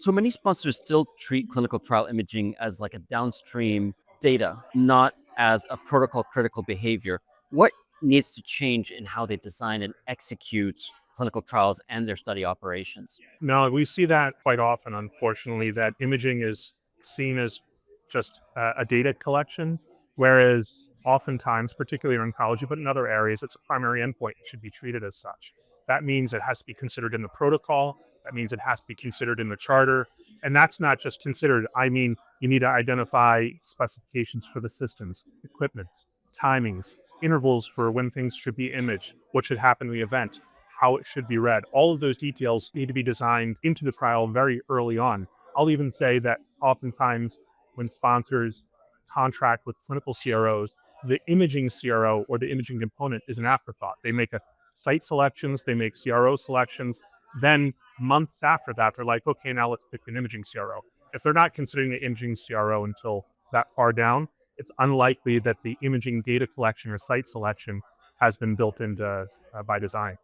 So many sponsors still treat clinical trial imaging as like a downstream data, not as a protocol critical behavior. What needs to change in how they design and execute clinical trials and their study operations? No, we see that quite often, unfortunately, that imaging is seen as just a data collection, whereas oftentimes, particularly in oncology, but in other areas, it's a primary endpoint. It should be treated as such. That means it has to be considered in the protocol. That means it has to be considered in the charter. And that's not just considered. I mean, you need to identify specifications for the systems, equipments, timings, intervals for when things should be imaged, what should happen in the event, how it should be read. All of those details need to be designed into the trial very early on. I'll even say that oftentimes when sponsors contract with clinical CROs, the imaging CRO or the imaging component is an afterthought. They make a site selections, they make CRO selections. Then months after that, they're like, okay, now let's pick an imaging CRO. If they're not considering the imaging CRO until that far down, it's unlikely that the imaging data collection or site selection has been built into by design.